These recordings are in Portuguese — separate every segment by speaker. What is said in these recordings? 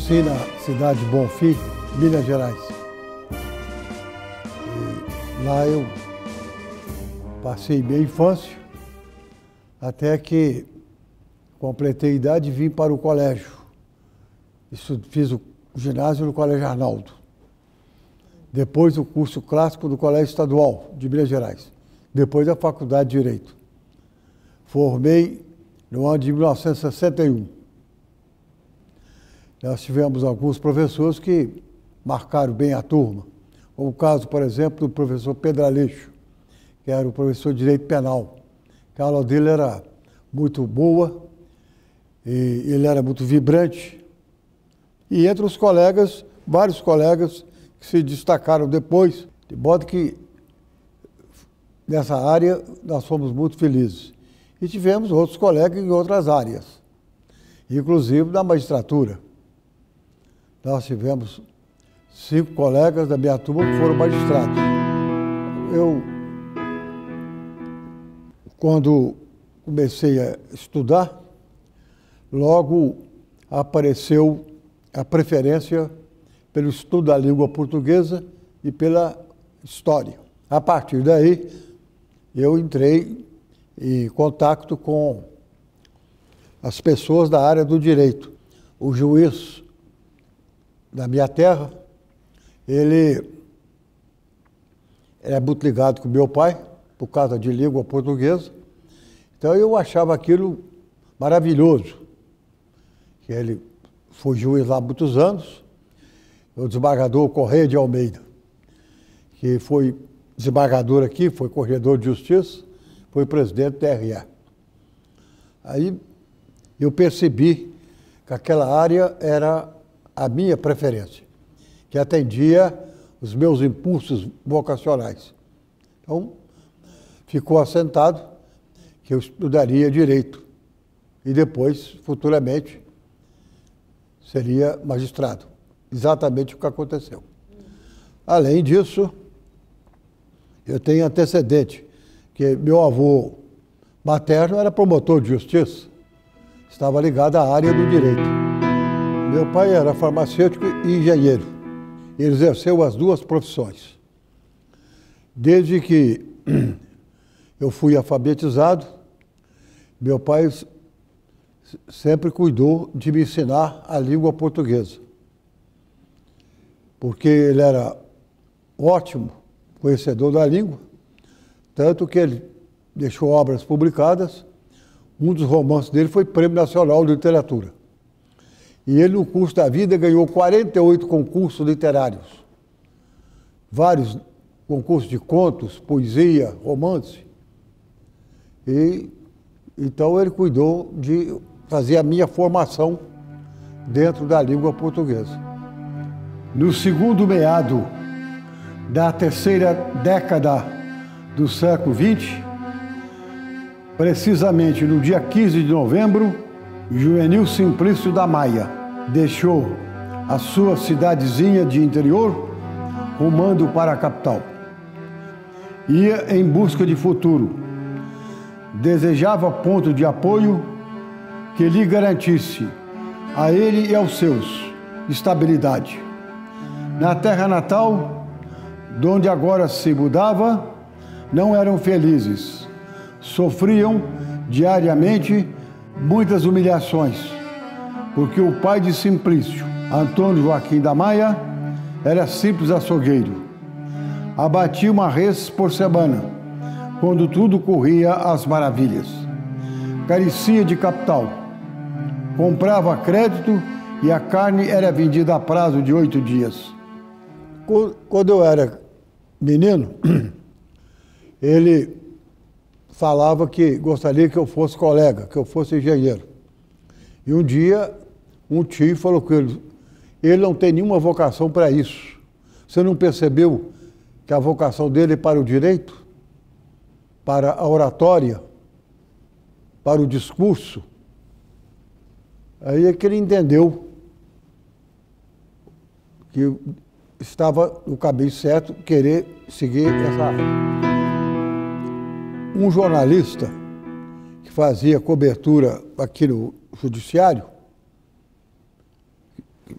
Speaker 1: nasci na cidade de Bonfim, Minas Gerais. E lá eu passei minha infância, até que completei a idade e vim para o colégio. Fiz o ginásio no Colégio Arnaldo. Depois o curso clássico do Colégio Estadual de Minas Gerais. Depois a Faculdade de Direito. Formei no ano de 1961. Nós tivemos alguns professores que marcaram bem a turma. O caso, por exemplo, do professor Pedro Aleixo, que era o professor de Direito Penal. A aula dele era muito boa, e ele era muito vibrante. E entre os colegas, vários colegas que se destacaram depois, de modo que nessa área nós fomos muito felizes. E tivemos outros colegas em outras áreas, inclusive na magistratura. Nós tivemos 5 colegas da minha turma que foram magistrados. Quando comecei a estudar, logo apareceu a preferência pelo estudo da língua portuguesa e pela história. A partir daí, eu entrei em contato com as pessoas da área do direito. O juiz da minha terra, ele é muito ligado com meu pai, por causa de língua portuguesa. Então eu achava aquilo maravilhoso, que ele foi juiz lá há muitos anos, o desembargador Correia de Almeida, que foi desembargador aqui, foi corregedor de justiça, foi presidente do TRE. Aí eu percebi que aquela área era a minha preferência, que atendia os meus impulsos vocacionais. Então, ficou assentado que eu estudaria direito e depois, futuramente, seria magistrado. Exatamente o que aconteceu. Além disso, eu tenho antecedente, que meu avô materno era promotor de justiça, estava ligado à área do direito. Meu pai era farmacêutico e engenheiro. Ele exerceu as duas profissões. Desde que eu fui alfabetizado, meu pai sempre cuidou de me ensinar a língua portuguesa, porque ele era ótimo conhecedor da língua, tanto que ele deixou obras publicadas. Um dos romances dele foi Prêmio Nacional de Literatura. E ele, no curso da vida, ganhou 48 concursos literários. Vários concursos de contos, poesia, romance. E então ele cuidou de fazer a minha formação dentro da língua portuguesa. No segundo meado da terceira década do século XX, precisamente no dia 15 de novembro, Joinil Simplício da Maia deixou a sua cidadezinha de interior, rumando para a capital. Ia em busca de futuro. Desejava ponto de apoio que lhe garantisse, a ele e aos seus, estabilidade. Na terra natal, donde agora se mudava, não eram felizes. Sofriam diariamente muitas humilhações, porque o pai de Simplício, Antônio Joaquim da Maia, era simples açougueiro. Abatia uma res por semana, quando tudo corria às maravilhas. Carecia de capital, comprava crédito e a carne era vendida a prazo de 8 dias. Quando eu era menino, ele falava que gostaria que eu fosse colega, que eu fosse engenheiro. E um dia, um tio falou com ele não tem nenhuma vocação para isso. Você não percebeu que a vocação dele é para o direito, para a oratória, para o discurso? Aí é que ele entendeu que estava no caminho certo, querer seguir essa área. Um jornalista que fazia cobertura aqui no judiciário,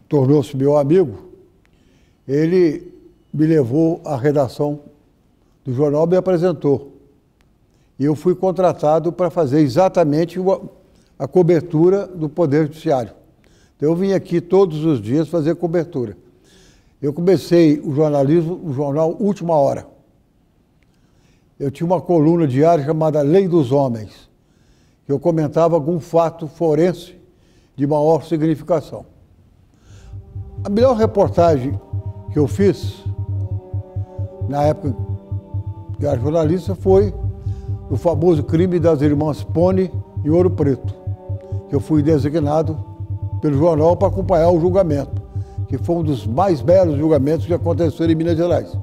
Speaker 1: tornou-se meu amigo, ele me levou à redação do jornal e me apresentou. E eu fui contratado para fazer exatamente a cobertura do Poder Judiciário. Então, eu vim aqui todos os dias fazer cobertura. Eu comecei o jornalismo no jornal Última Hora. Eu tinha uma coluna diária chamada Lei dos Homens, que eu comentava algum fato forense de maior significação. A melhor reportagem que eu fiz, na época que eu era jornalista, foi o famoso crime das irmãs Pony em Ouro Preto, que eu fui designado pelo jornal para acompanhar o julgamento, que foi um dos mais belos julgamentos que aconteceram em Minas Gerais.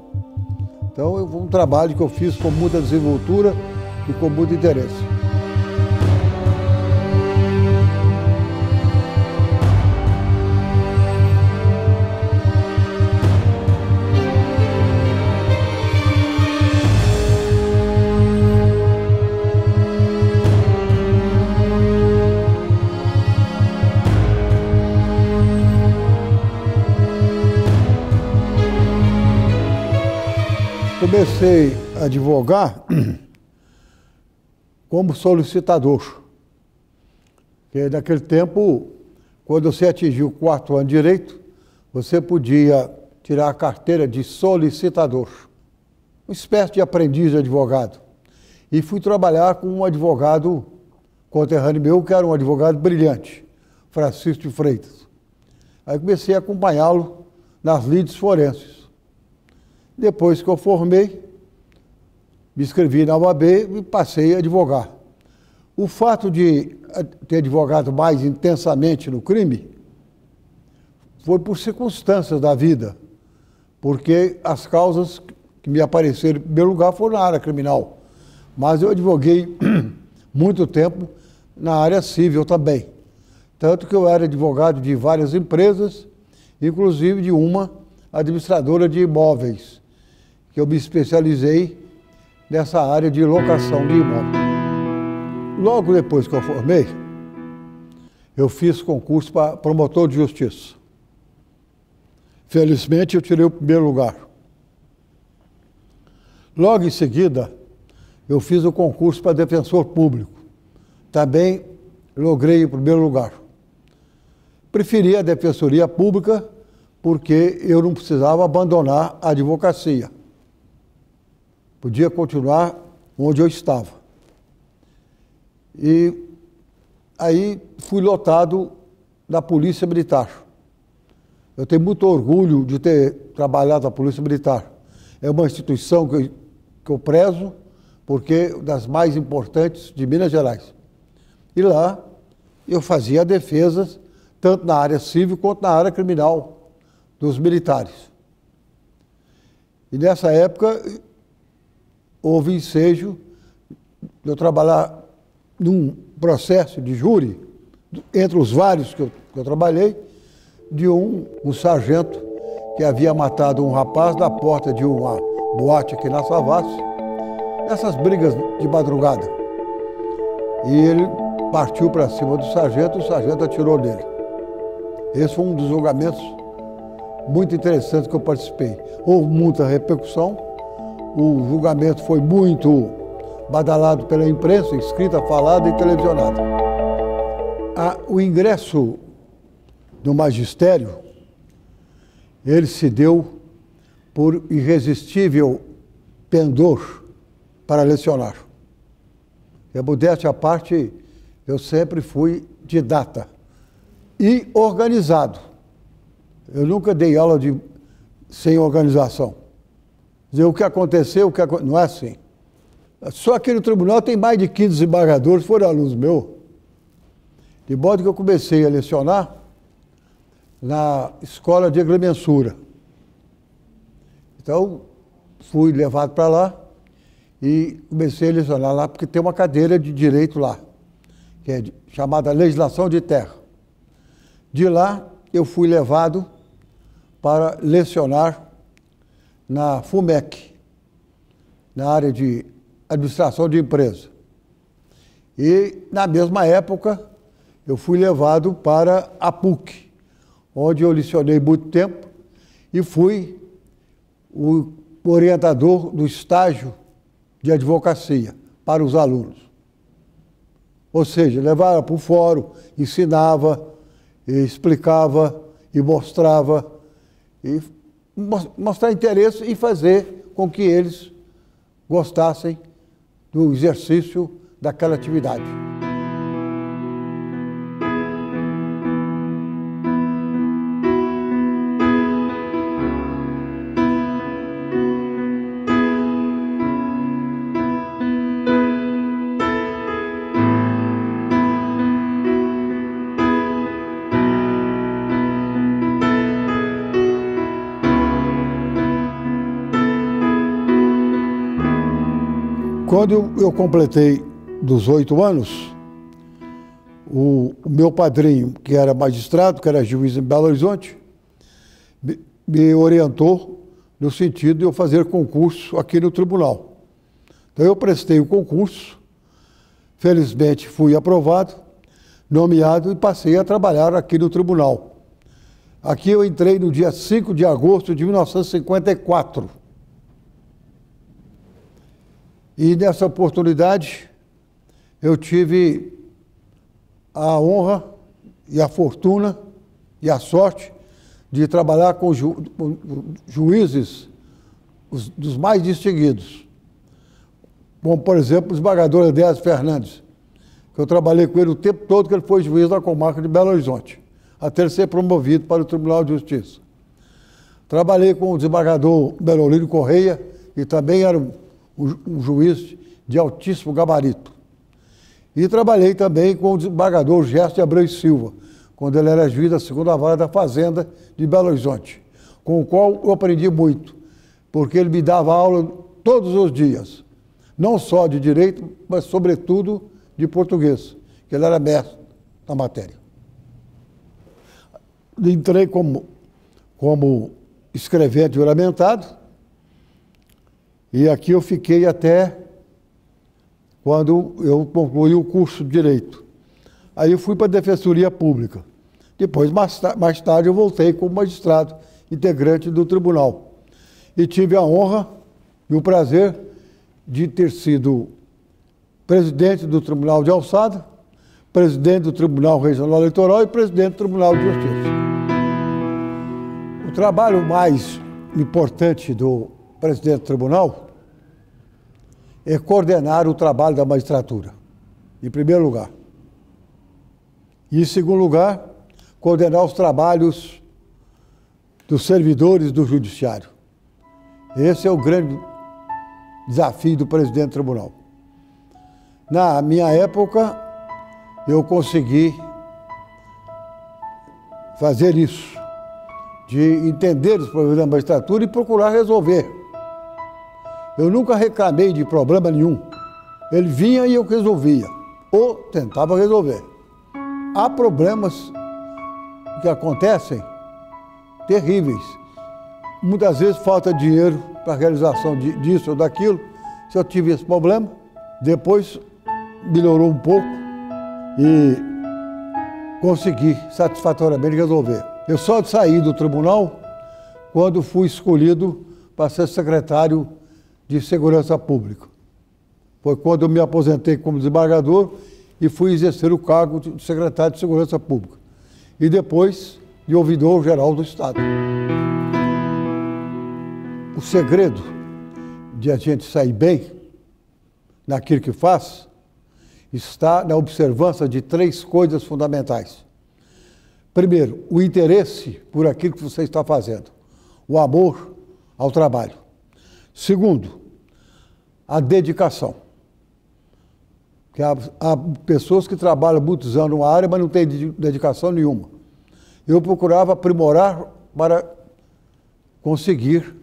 Speaker 1: Então, foi um trabalho que eu fiz com muita desenvoltura e com muito interesse. Comecei a advogar como solicitador, porque naquele tempo, quando você atingiu o 4º ano de direito, você podia tirar a carteira de solicitador, uma espécie de aprendiz de advogado. E fui trabalhar com um advogado conterrâneo meu, que era um advogado brilhante, Francisco de Freitas. Aí comecei a acompanhá-lo nas lides forenses. Depois que eu formei, me inscrevi na OAB e passei a advogar. O fato de ter advogado mais intensamente no crime foi por circunstâncias da vida, porque as causas que me apareceram em primeiro lugar foram na área criminal, mas eu advoguei muito tempo na área civil também. Tanto que eu era advogado de várias empresas, inclusive de uma administradora de imóveis, que eu me especializei nessa área de locação de imóveis. Logo depois que eu formei, eu fiz concurso para promotor de justiça. Felizmente, eu tirei o primeiro lugar. Logo em seguida, eu fiz o concurso para defensor público. Também logrei o primeiro lugar. Preferi a defensoria pública porque eu não precisava abandonar a advocacia. Podia continuar onde eu estava. E aí fui lotado da Polícia Militar. Eu tenho muito orgulho de ter trabalhado na Polícia Militar. É uma instituição que eu prezo, porque é das mais importantes de Minas Gerais. E lá eu fazia defesas, tanto na área civil quanto na área criminal dos militares. E nessa época houve ensejo de eu trabalhar num processo de júri, entre os vários que eu trabalhei, de um sargento que havia matado um rapaz na porta de uma boate aqui na Savassi, nessas brigas de madrugada. E ele partiu para cima do sargento, o sargento atirou nele. Esse foi um dos julgamentos muito interessantes que eu participei. Houve muita repercussão, o julgamento foi muito badalado pela imprensa, escrita, falada e televisionada. O ingresso no magistério, ele se deu por irresistível pendor para lecionar. E a modéstia à parte, eu sempre fui didata e organizado. Eu nunca dei aula sem organização. Dizer o que aconteceu, não é assim. Só aqui no tribunal tem mais de 15 desembargadores, foram alunos meus. De modo que eu comecei a lecionar na escola de agrimensura. Então, fui levado para lá e comecei a lecionar lá, porque tem uma cadeira de direito lá, que é chamada legislação de terra. De lá, eu fui levado para lecionar na FUMEC, na área de administração de empresa. E, na mesma época, eu fui levado para a PUC, onde eu licionei muito tempo e fui o orientador do estágio de advocacia para os alunos. Ou seja, levava para o fórum, ensinava, explicava e mostrava, e mostrar interesse e fazer com que eles gostassem do exercício daquela atividade. Quando eu completei dos 8 anos, o meu padrinho, que era magistrado, que era juiz em Belo Horizonte, me orientou no sentido de eu fazer concurso aqui no tribunal. Então eu prestei o concurso, felizmente fui aprovado, nomeado e passei a trabalhar aqui no tribunal. Aqui eu entrei no dia 5 de agosto de 1954. E nessa oportunidade eu tive a honra e a fortuna e a sorte de trabalhar com juízes dos mais distinguidos, como, por exemplo, o desembargador Edésio Fernandes, que eu trabalhei com ele o tempo todo que ele foi juiz da comarca de Belo Horizonte, até ele ser promovido para o Tribunal de Justiça. Trabalhei com o desembargador Berolino Correia, que também era um juiz de altíssimo gabarito. E trabalhei também com o desembargador Gerson de Abreu e Silva, quando ele era juiz da 2ª Vara da Fazenda de Belo Horizonte, com o qual eu aprendi muito, porque ele me dava aula todos os dias, não só de direito, mas sobretudo de português, que ele era mestre na matéria. Entrei como escrevente juramentado, e aqui eu fiquei até quando eu concluí o curso de Direito. Aí eu fui para a Defensoria Pública. Depois, mais tarde, eu voltei como magistrado, integrante do tribunal. E tive a honra e o prazer de ter sido presidente do Tribunal de Alçada, presidente do Tribunal Regional Eleitoral e presidente do Tribunal de Justiça. O trabalho mais importante do presidente do tribunal é coordenar o trabalho da magistratura, em primeiro lugar. E, em segundo lugar, coordenar os trabalhos dos servidores do judiciário. Esse é o grande desafio do presidente do tribunal. Na minha época, eu consegui fazer isso, de entender os problemas da magistratura e procurar resolver. Eu nunca reclamei de problema nenhum. Ele vinha e eu resolvia, ou tentava resolver. Há problemas que acontecem terríveis. Muitas vezes falta dinheiro para a realização disso ou daquilo. Se eu tive esse problema, depois melhorou um pouco e consegui satisfatoriamente resolver. Eu só saí do tribunal quando fui escolhido para ser secretário de Segurança Pública. Foi quando eu me aposentei como desembargador e fui exercer o cargo de secretário de Segurança Pública. E depois de ouvidor-geral do Estado. O segredo de a gente sair bem naquilo que faz está na observância de 3 coisas fundamentais. Primeiro, o interesse por aquilo que você está fazendo, o amor ao trabalho. Segundo, a dedicação. Que há pessoas que trabalham muitos anos numa área, mas não têm dedicação nenhuma. Eu procurava aprimorar para conseguir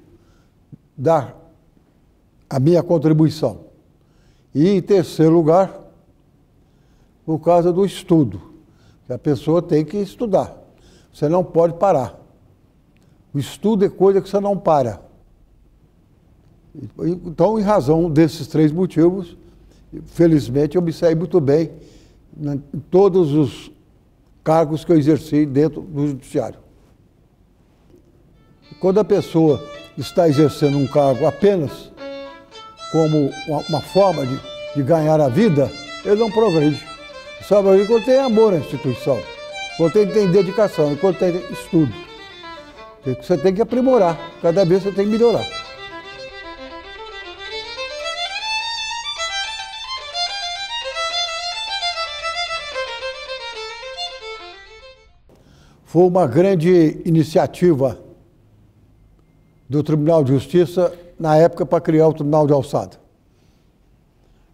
Speaker 1: dar a minha contribuição. E, em terceiro lugar, por causa do estudo, que a pessoa tem que estudar. Você não pode parar. O estudo é coisa que você não para. Então, em razão desses 3 motivos, felizmente eu me saí muito bem em todos os cargos que eu exerci dentro do judiciário. Quando a pessoa está exercendo um cargo apenas como uma forma de ganhar a vida, ele não progride. Só progride quando tem amor à instituição, quando tem dedicação, quando tem estudo. Você tem que aprimorar, cada vez você tem que melhorar. Foi uma grande iniciativa do Tribunal de Justiça, na época, para criar o Tribunal de Alçada.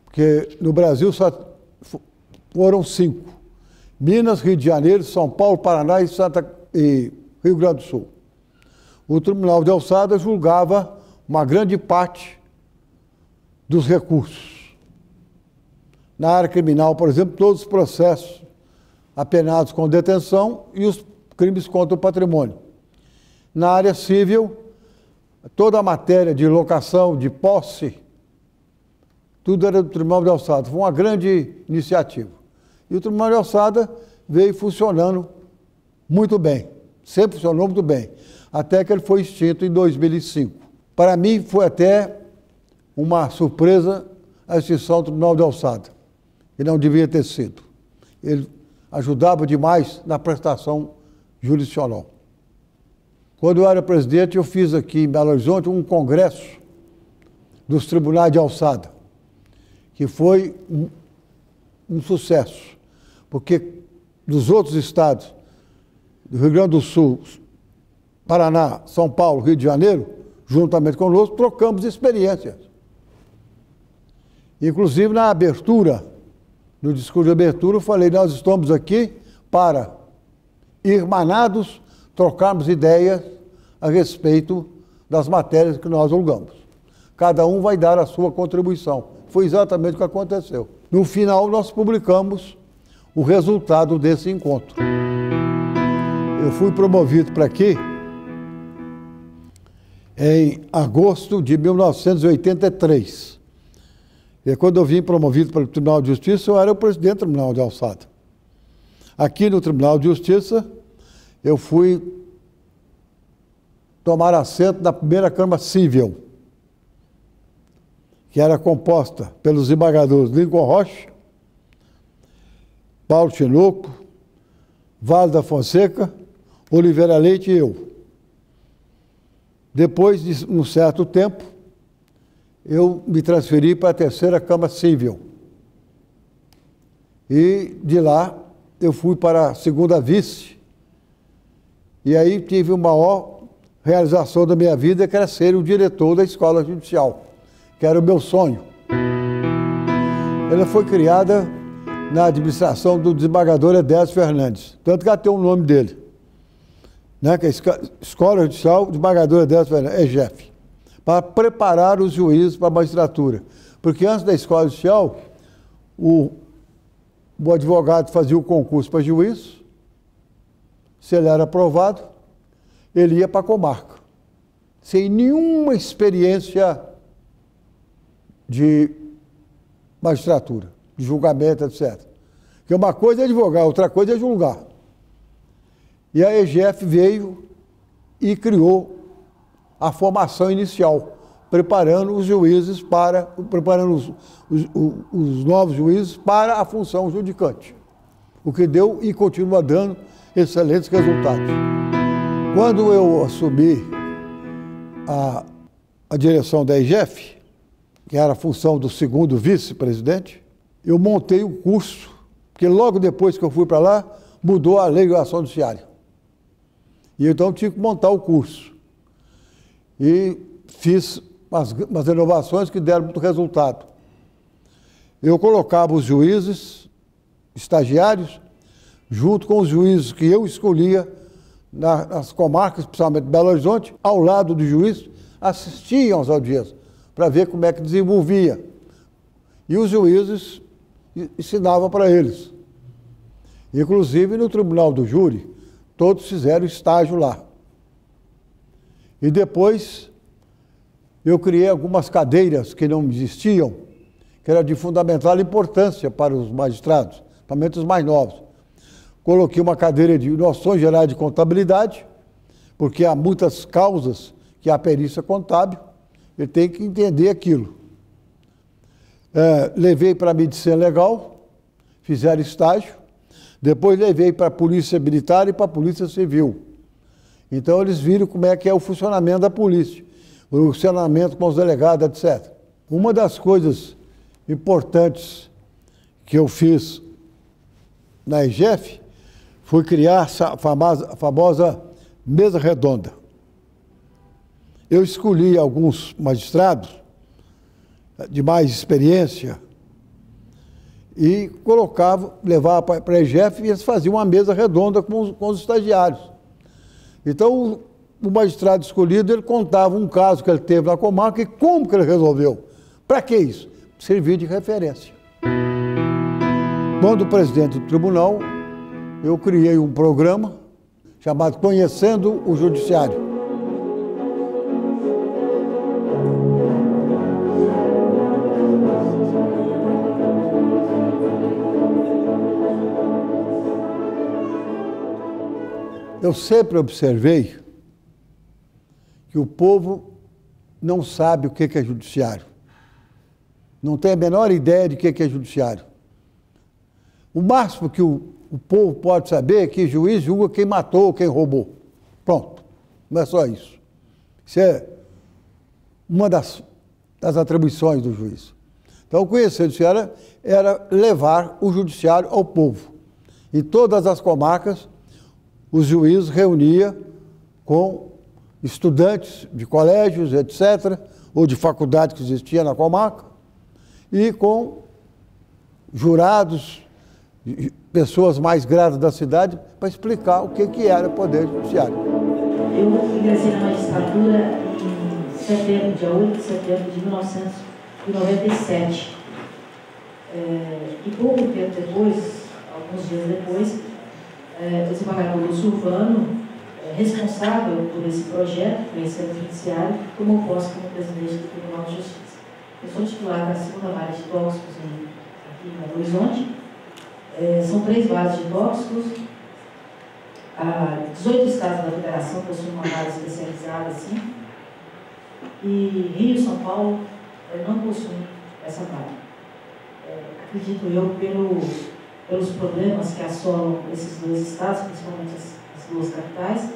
Speaker 1: Porque no Brasil só foram 5. Minas, Rio de Janeiro, São Paulo, Paraná e Rio Grande do Sul. O Tribunal de Alçada julgava uma grande parte dos recursos. Na área criminal, por exemplo, todos os processos apenados com detenção e os crimes contra o patrimônio. Na área civil, toda a matéria de locação, de posse, tudo era do Tribunal de Alçada. Foi uma grande iniciativa. E o Tribunal de Alçada veio funcionando muito bem, sempre funcionou muito bem, até que ele foi extinto em 2005. Para mim, foi até uma surpresa a extinção do Tribunal de Alçada, que não devia ter sido. Ele ajudava demais na prestação jurisdicional. Quando eu era presidente, eu fiz aqui em Belo Horizonte um congresso dos tribunais de alçada, que foi um sucesso, porque dos outros estados, do Rio Grande do Sul, Paraná, São Paulo, Rio de Janeiro, juntamente conosco, trocamos experiências. Inclusive, na abertura, no discurso de abertura, eu falei, nós estamos aqui para, irmanados, trocarmos ideias a respeito das matérias que nós julgamos. Cada um vai dar a sua contribuição. Foi exatamente o que aconteceu. No final, nós publicamos o resultado desse encontro. Eu fui promovido para aqui em agosto de 1983. E quando eu vim promovido para o Tribunal de Justiça, eu era o presidente do Tribunal de Alçada. Aqui no Tribunal de Justiça, eu fui tomar assento na primeira Câmara Civil, que era composta pelos desembargadores Lincoln Rocha, Paulo Tinoco, Vale da Fonseca, Oliveira Leite e eu. Depois de um certo tempo, eu me transferi para a terceira Câmara Civil. E de lá eu fui para a segunda vice. E aí tive a maior realização da minha vida, que era ser o diretor da Escola Judicial, que era o meu sonho. Ela foi criada na administração do desembargador Edésio Fernandes, tanto que ela tem o nome dele, né, que é a Escola Judicial Desembargador Edésio Fernandes, EJEF, para preparar os juízes para a magistratura. Porque antes da Escola Judicial, o advogado fazia o concurso para juiz, se ele era aprovado, ele ia para a comarca, sem nenhuma experiência de magistratura, de julgamento, etc. Porque uma coisa é advogar, outra coisa é julgar. E a EGF veio e criou a formação inicial, preparando os juízes para, preparando os novos juízes para a função judicante, o que deu e continua dando excelentes resultados. Quando eu assumi a direção da EGF, que era a função do segundo vice-presidente, eu montei um curso, porque logo depois que eu fui para lá, mudou a lei de ação judiciária. E então eu tive que montar o curso. E fiz umas inovações que deram muito resultado. Eu colocava os juízes, estagiários, junto com os juízes que eu escolhia nas comarcas, principalmente Belo Horizonte, ao lado do juiz, assistiam às audiências, para ver como é que desenvolvia. E os juízes ensinavam para eles. Inclusive, no Tribunal do Júri, todos fizeram estágio lá. E depois, eu criei algumas cadeiras que não existiam, que era de fundamental importância para os magistrados, principalmente os mais novos. Coloquei uma cadeira de noções gerais de contabilidade, porque há muitas causas que a perícia contábil, ele tem que entender aquilo. Levei para a medicina legal, fizeram estágio, depois levei para a polícia militar e para a polícia civil. Então eles viram como é que é o funcionamento da polícia, o funcionamento com os delegados, etc. Uma das coisas importantes que eu fiz na EGEF foi criar a famosa mesa redonda. Eu escolhi alguns magistrados de mais experiência e levava para a EGEF e eles faziam uma mesa redonda com os estagiários. Então, o magistrado escolhido, ele contava um caso que ele teve na comarca e como que ele resolveu. Para que isso? Servir de referência. Quando presidente do tribunal, eu criei um programa chamado Conhecendo o Judiciário. Eu sempre observei que o povo não sabe o que é judiciário. Não tem a menor ideia de o que é judiciário. O máximo que o povo pode saber é que juiz julga quem matou, quem roubou. Pronto. Não é só isso. Isso é uma das atribuições do juiz. Então, conhecer o judiciário era levar o judiciário ao povo. Em todas as comarcas, os juízes reuniam com estudantes de colégios, etc., ou de faculdade que existia na comarca, e com jurados, pessoas mais graves da cidade, para explicar o que era o Poder Judiciário.
Speaker 2: Eu ingressei na magistratura em setembro, dia 8 de setembro de 1997. E pouco tempo depois, alguns dias depois, o desembargador Silvano, responsável por esse projeto, Conhecendo o Judiciário, tomou posse como presidente do Tribunal de Justiça. Eu sou titular da segunda vara de tóxicos aqui em Belo Horizonte. São 3 varas de tóxicos. 18 estados da federação possuem uma vara especializada assim. E Rio e São Paulo não possuem essa vara. Acredito eu, pelos problemas que assolam esses 2 estados, principalmente as 2 capitais,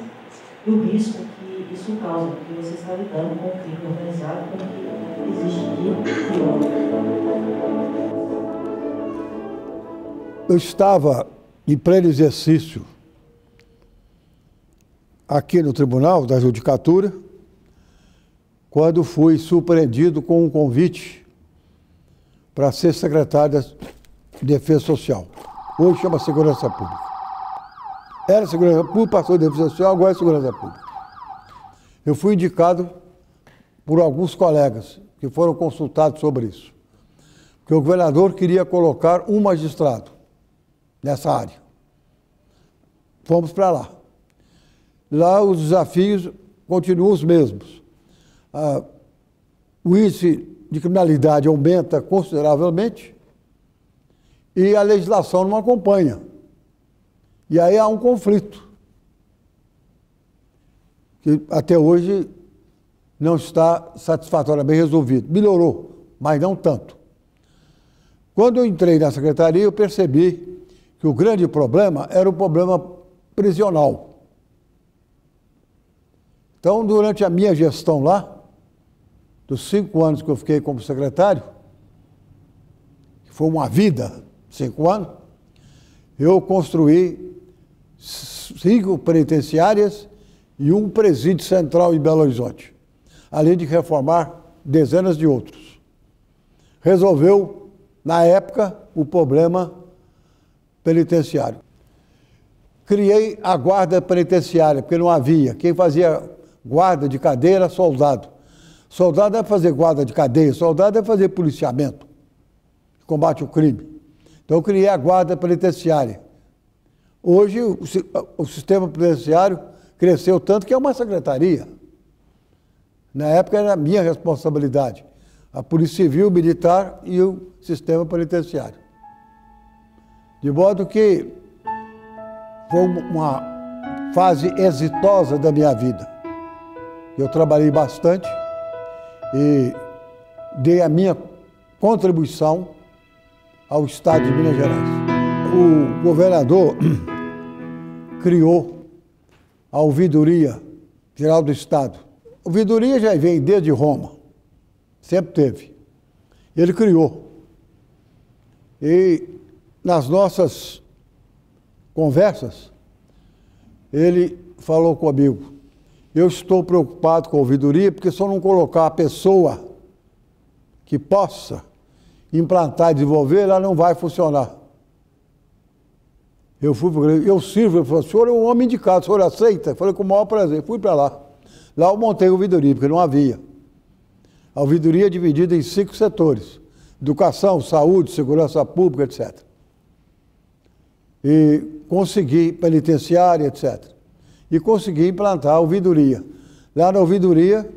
Speaker 2: e o risco que isso causa, porque você está lidando com o crime organizado, com o que existe de pior.
Speaker 1: Eu estava em pleno exercício aqui no Tribunal da Judicatura, quando fui surpreendido com um convite para ser secretário de Defesa Social. Hoje chama Segurança Pública. Era Segurança Pública, passou de Defesa Social, agora é Segurança Pública. Eu fui indicado por alguns colegas que foram consultados sobre isso. Porque o governador queria colocar um magistrado nessa área. Fomos para lá. Lá os desafios continuam os mesmos. O índice de criminalidade aumenta consideravelmente e a legislação não acompanha. E aí há um conflito, que até hoje não está satisfatoriamente resolvido. Melhorou, mas não tanto. Quando eu entrei na secretaria, eu percebi que o grande problema era o problema prisional. Então, durante a minha gestão lá, dos 5 anos que eu fiquei como secretário, que foi uma vida, 5 anos, eu construí 5 penitenciárias e um presídio central em Belo Horizonte, além de reformar dezenas de outros. Resolveu, na época, o problema penitenciário. Criei a guarda penitenciária, porque não havia. Quem fazia guarda de cadeia era soldado. Soldado deve fazer guarda de cadeia, soldado deve fazer policiamento, combate ao crime. Então eu criei a guarda penitenciária. Hoje o sistema penitenciário cresceu tanto que é uma secretaria. Na época era a minha responsabilidade. A Polícia Civil, Militar e o sistema penitenciário. De modo que foi uma fase exitosa da minha vida. Eu trabalhei bastante e dei a minha contribuição ao Estado de Minas Gerais. O governador criou a Ouvidoria Geral do Estado. A ouvidoria já vem desde Roma, sempre teve. Ele criou. E nas nossas conversas, ele falou comigo: eu estou preocupado com a ouvidoria, porque se eu não colocar a pessoa que possa implantar e desenvolver, ela não vai funcionar. Eu sirvo, ele falou: o senhor é um homem indicado, o senhor aceita? Eu falei: com o maior prazer. Fui para lá. Lá eu montei a ouvidoria, porque não havia. A ouvidoria é dividida em 5 setores: educação, saúde, segurança pública, etc. E consegui, penitenciária, etc. E consegui implantar a ouvidoria. Lá na ouvidoria,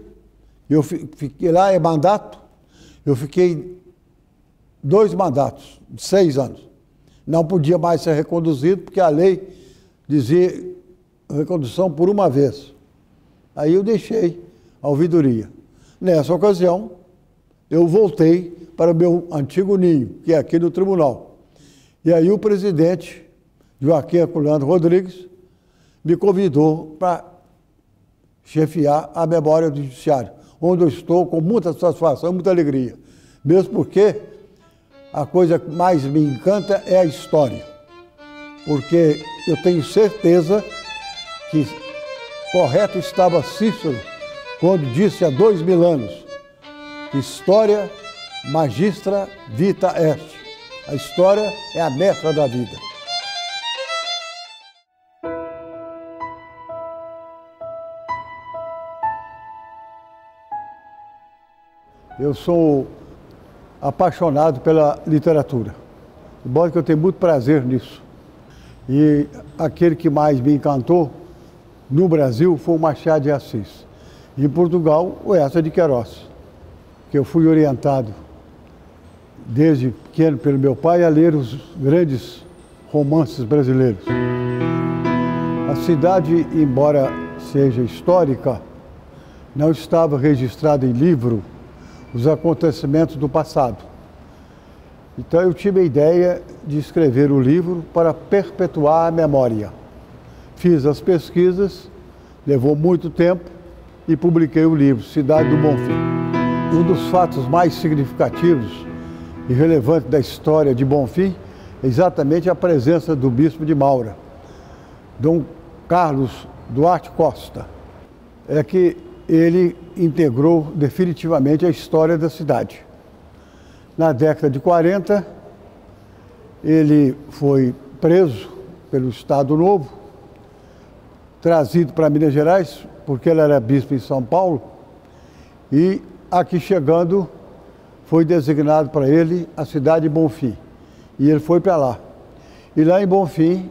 Speaker 1: eu fiquei, lá é mandato, eu fiquei 2 mandatos, de 6 anos. Não podia mais ser reconduzido, porque a lei dizia recondução por uma vez. Aí eu deixei a ouvidoria. Nessa ocasião, eu voltei para o meu antigo ninho, que é aqui no tribunal. E aí o presidente, Joaquim Herculano Rodrigues, me convidou para chefiar a memória do judiciário, onde eu estou com muita satisfação, muita alegria. Mesmo porque a coisa que mais me encanta é a história. Porque eu tenho certeza que correto estava Cícero quando disse há 2000 anos: história magistra vita est. A história é a mestra da vida. Eu sou apaixonado pela literatura. De modo que eu tenho muito prazer nisso. E aquele que mais me encantou no Brasil foi o Machado de Assis. E em Portugal, o Eça de Queiroz, que eu fui orientado desde pequeno pelo meu pai a ler os grandes romances brasileiros. A cidade, embora seja histórica, não estava registrada em livro os acontecimentos do passado. Então eu tive a ideia de escrever o livro para perpetuar a memória. Fiz as pesquisas, levou muito tempo e publiquei o livro Cidade do Bonfim. Um dos fatos mais significativos e relevantes da história de Bonfim é exatamente a presença do bispo de Maura, Dom Carlos Duarte Costa. É que ele integrou definitivamente a história da cidade. Na década de 40, ele foi preso pelo Estado Novo, trazido para Minas Gerais, porque ele era bispo em São Paulo, e aqui chegando, foi designado para ele a cidade de Bonfim. E ele foi para lá. E lá em Bonfim,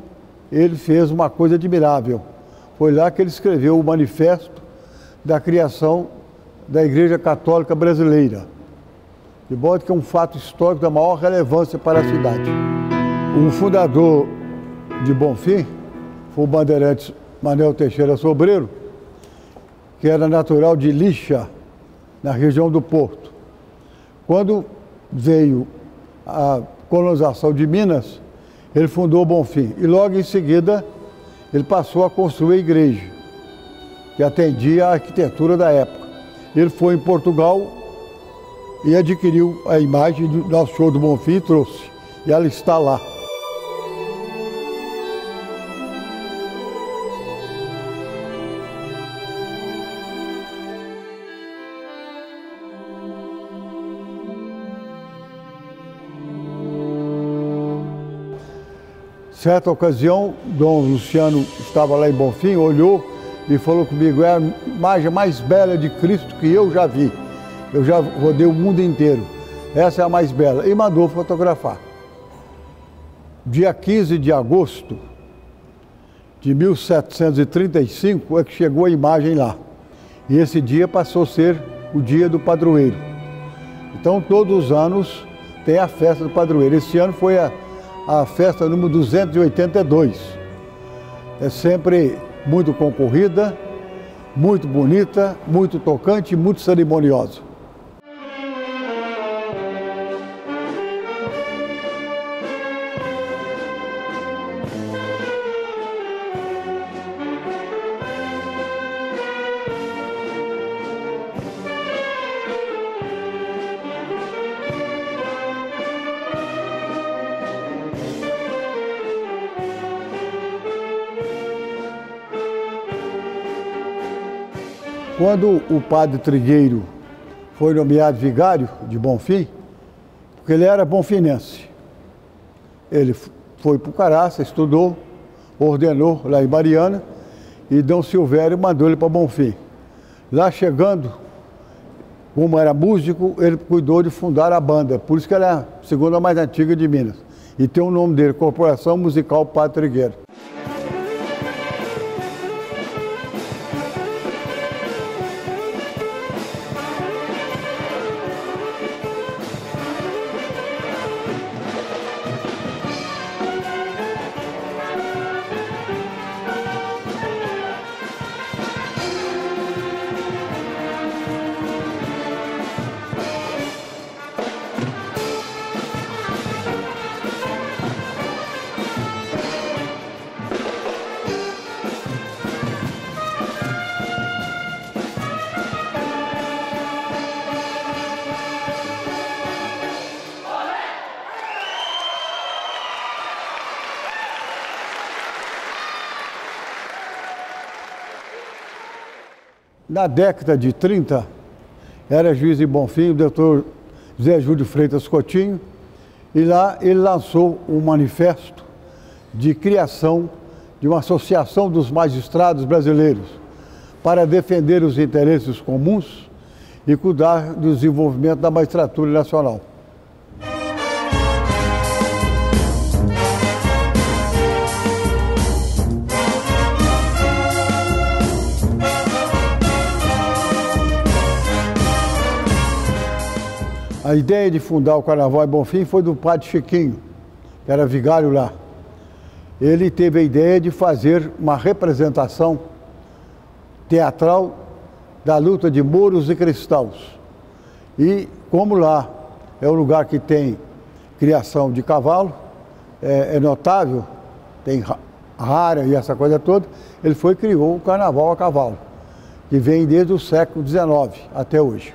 Speaker 1: ele fez uma coisa admirável. Foi lá que ele escreveu o manifesto da criação da Igreja Católica Brasileira. De modo que é um fato histórico da maior relevância para a cidade. O fundador de Bonfim foi o bandeirante Manuel Teixeira Sobreiro, que era natural de Lixa, na região do Porto. Quando veio a colonização de Minas, ele fundou Bonfim. E logo em seguida, ele passou a construir a igreja, que atendia à arquitetura da época. Ele foi em Portugal e adquiriu a imagem do nosso show do Bonfim e trouxe. E ela está lá. Certa ocasião, Dom Luciano estava lá em Bonfim, olhou e falou comigo: é a imagem mais bela de Cristo que eu já vi. Eu já rodei o mundo inteiro. Essa é a mais bela. E mandou fotografar. Dia 15 de agosto de 1735 é que chegou a imagem lá. E esse dia passou a ser o dia do padroeiro. Então, todos os anos tem a festa do padroeiro. Esse ano foi a festa número 282. É sempre muito concorrida, muito bonita, muito tocante e muito cerimoniosa. Quando o padre Trigueiro foi nomeado vigário de Bonfim, porque ele era bonfinense, ele foi para o Caraça, estudou, ordenou lá em Mariana, e Dom Silvério mandou ele para Bonfim. Lá chegando, como era músico, ele cuidou de fundar a banda, por isso que ela é a segunda mais antiga de Minas. E tem o nome dele, Corporação Musical Padre Trigueiro. Na década de 30, era juiz em Bonfim o doutor Zé Júlio Freitas Coutinho, e lá ele lançou um manifesto de criação de uma associação dos magistrados brasileiros para defender os interesses comuns e cuidar do desenvolvimento da magistratura nacional. A ideia de fundar o Carnaval em Bonfim foi do padre Chiquinho, que era vigário lá. Ele teve a ideia de fazer uma representação teatral da luta de mouros e cristãos. E como lá é um lugar que tem criação de cavalo, é notável, tem rara e essa coisa toda, ele foi e criou o Carnaval a cavalo, que vem desde o século XIX até hoje.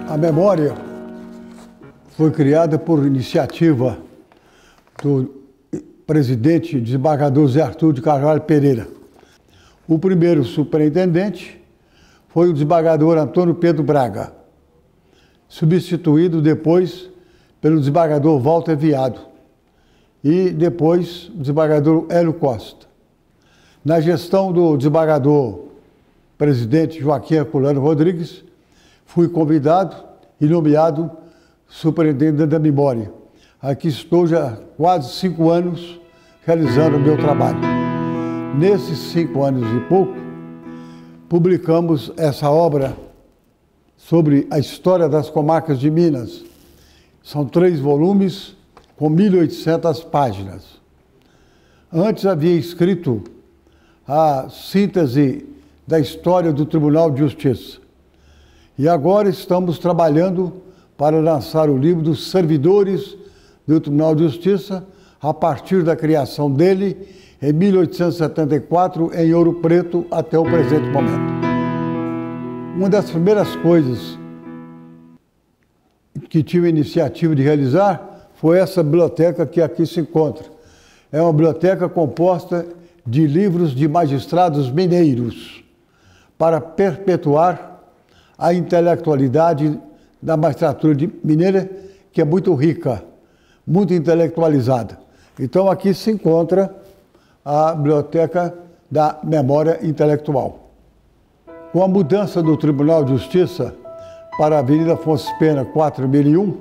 Speaker 1: A memória foi criada por iniciativa do presidente desembargador Zé Arthur de Carvalho Pereira. O primeiro superintendente foi o desembargador Antônio Pedro Braga, substituído depois pelo desembargador Walter Viado e depois o desembargador Hélio Costa. Na gestão do desembargador presidente Joaquim Herculano Rodrigues, fui convidado e nomeado superintendente da memória. Aqui estou já há quase 5 anos realizando o meu trabalho. Nesses 5 anos e pouco, publicamos essa obra sobre a história das comarcas de Minas. São 3 volumes com 1.800 páginas. Antes havia escrito a síntese da história do Tribunal de Justiça. E agora estamos trabalhando para lançar o livro dos servidores do Tribunal de Justiça a partir da criação dele em 1874 em Ouro Preto até o presente momento. Uma das primeiras coisas que tive a iniciativa de realizar foi essa biblioteca que aqui se encontra. É uma biblioteca composta de livros de magistrados mineiros para perpetuar a intelectualidade da magistratura mineira, que é muito rica, muito intelectualizada. Então aqui se encontra a Biblioteca da Memória Intelectual. Com a mudança do Tribunal de Justiça para a Avenida Afonso Pena 4001,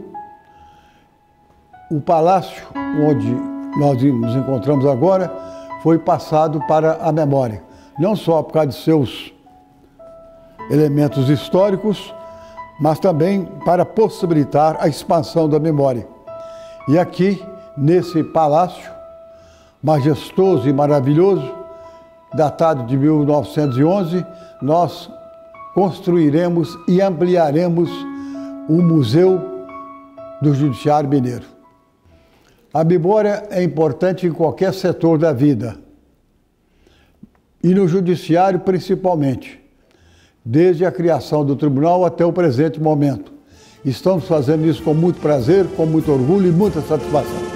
Speaker 1: o palácio onde nós nos encontramos agora foi passado para a memória, não só por causa de seus elementos históricos, mas também para possibilitar a expansão da memória. E aqui, nesse palácio majestoso e maravilhoso, datado de 1911, nós construiremos e ampliaremos o Museu do Judiciário Mineiro. A memória é importante em qualquer setor da vida, e no judiciário principalmente, desde a criação do tribunal até o presente momento. Estamos fazendo isso com muito prazer, com muito orgulho e muita satisfação.